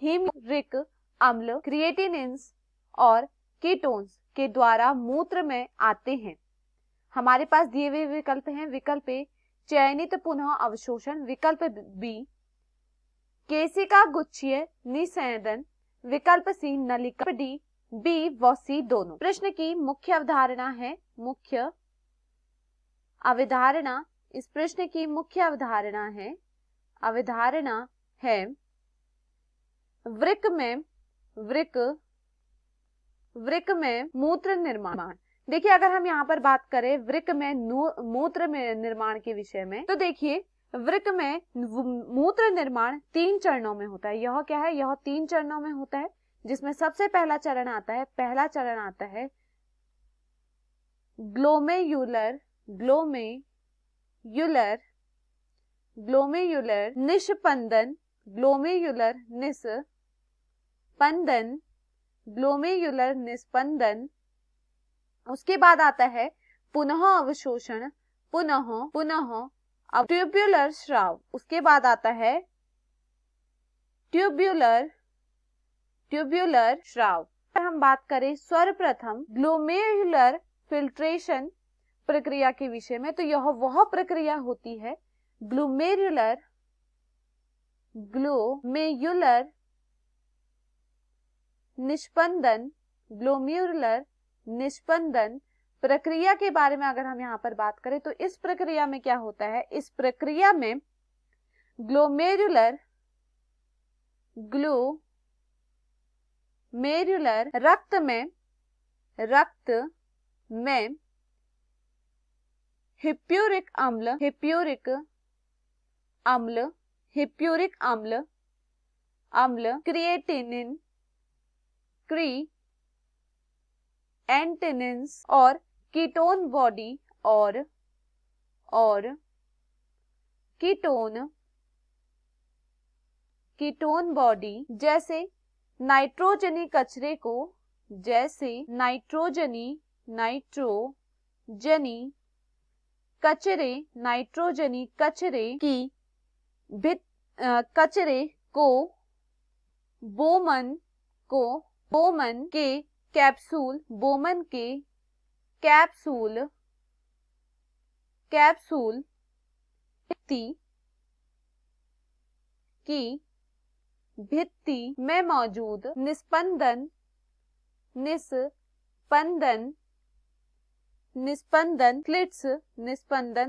हीमोरिक अम्ल, क्रिएटिनिन्स और कीटोन्स के द्वारा मूत्र में आते हैं। हमारे पास दिए हुए विकल्प हैं। विकल्प ए चयनित पुनः अवशोषण, विकल्प बी केशिका गुच्छीय निषेधन, विकल्प सी नलिका, डी बी व सी दोनों। प्रश्न की मुख्य अवधारणा है, मुख्य अवधारणा, इस प्रश्न की मुख्य अवधारणा है वृक्क में मूत्र निर्माण। देखिए अगर हम यहाँ पर बात करें वृक्क में मूत्र में निर्माण के विषय में, तो देखिए वृक्क में मूत्र निर्माण 3 चरणों में होता है। यह क्या है, यह 3 चरणों में होता है, जिसमें सबसे पहला चरण आता है ग्लोमेरुलर निस्पंदन, ग्लोमेरुलर निस्पंदन। उसके बाद आता है पुनः अवशोषण, पुनः ट्यूब्युलर स्राव। उसके बाद आता है ट्यूब्युलर स्राव। हम बात करें सर्वप्रथम ग्लोमेरुलर फिल्ट्रेशन प्रक्रिया के विषय में, तो यह वह प्रक्रिया होती है ग्लोमेरुलर निस्पंदन प्रक्रिया के बारे में अगर हम यहाँ पर बात करें, तो इस प्रक्रिया में क्या होता है, इस प्रक्रिया में ग्लोमेरुलर रक्त में हिप्यूरिक अम्ल क्रिएटिनिन्स और कीटोन बॉडी जैसे नाइट्रोजनी कचरे की कचरे को बोमन के कैप्सूल की भित्ति में मौजूद निस्पंदन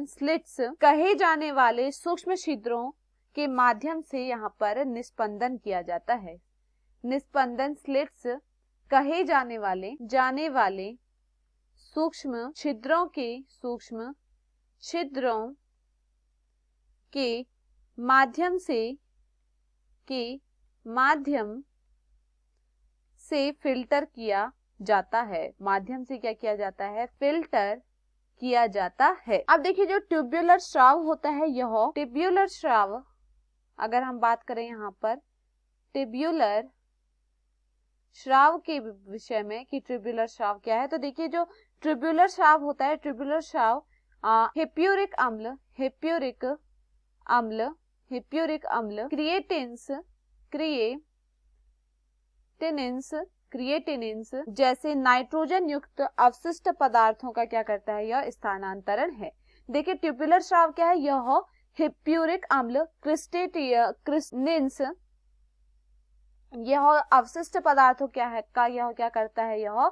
स्लिट्स कहे जाने वाले सूक्ष्म छिद्रों के माध्यम से यहाँ पर निस्पंदन किया जाता है। निस्पंदन स्लिट्स कहे जाने वाले सूक्ष्म छिद्रों के माध्यम से फिल्टर किया जाता है। माध्यम से क्या किया जाता है, फिल्टर किया जाता है। अब देखिए जो ट्यूब्युलर स्राव होता है, यह ट्यूब्युलर स्राव अगर हम बात करें यहाँ पर ट्यूब्युलर स्राव के विषय में कि ट्यूब्युलर स्राव क्या है, तो देखिए जो ट्यूब्युलर स्राव होता है, ट्यूब्युलर स्राव हिप्यूरिक अम्ल क्रिएटिनिन्स जैसे नाइट्रोजन युक्त अवशिष्ट पदार्थों का क्या करता है, यह स्थानांतरण है। देखिए ट्यूब्युलर स्राव क्या है, यह हिप्यूरिक अम्ल क्रिएटिनिन्स यह अवशिष्ट पदार्थों यह क्या करता है, यह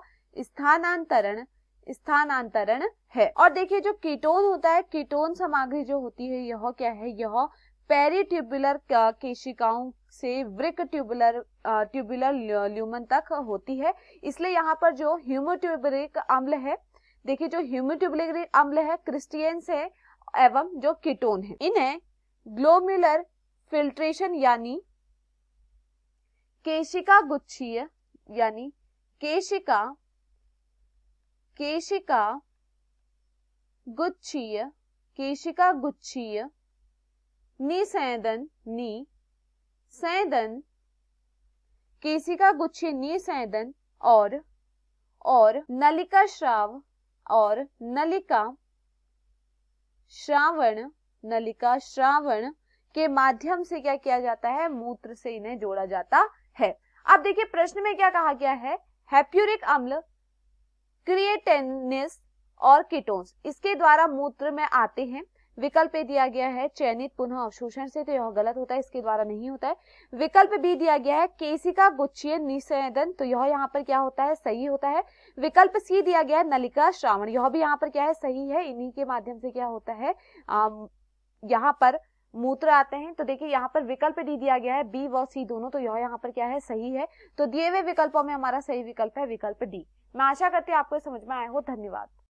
स्थानांतरण है। और देखिए जो कीटोन होता है, कीटोन सामग्री जो होती है, यह क्या है, यह पेरीट्यूबुलर केशिकाओं से वृक्क ट्यूबुलर ल्यूमन तक होती है। इसलिए यहाँ पर जो हीमोट्यूबुरिक अम्ल है, देखिए जो हीमोट्यूबुरिक अम्ल है क्रिस्टियंस है एवं जो कीटोन है, इन्हें ग्लोमेरुलर फिल्ट्रेशन यानी केशिका गुच्छीय निषेधन केशिका गुच्छीय निषेधन और नलिका श्रावण के माध्यम से क्या किया जाता है, मूत्र से इन्हें जोड़ा जाता है। अब देखिए प्रश्न में क्या कहा गया है, हैप्यूरिक अम्ल, क्रिएटिनिन और कीटोन्स इसके द्वारा मूत्र में आते हैं। विकल्प ए दिया गया है चयनित पुनः अवशोषण से, तो यह गलत होता है, इसके द्वारा नहीं होता है। विकल्प बी दिया गया है केशिका गुच्छीय निषेधन, तो यह यहाँ पर क्या होता है, सही होता है। विकल्प सी दिया गया है नलिका श्रावण, यह भी यहाँ पर क्या है, सही है। इन्हीं के माध्यम से क्या होता है, यहाँ पर मूत्र आते हैं। तो देखिए यहाँ पर विकल्प डी दिया गया है, बी व सी दोनों, तो यह यहाँ पर क्या है, सही है। तो दिए हुए विकल्पों में हमारा सही विकल्प है विकल्प डी। मैं आशा करती हूँ आपको समझ में आया हो। धन्यवाद।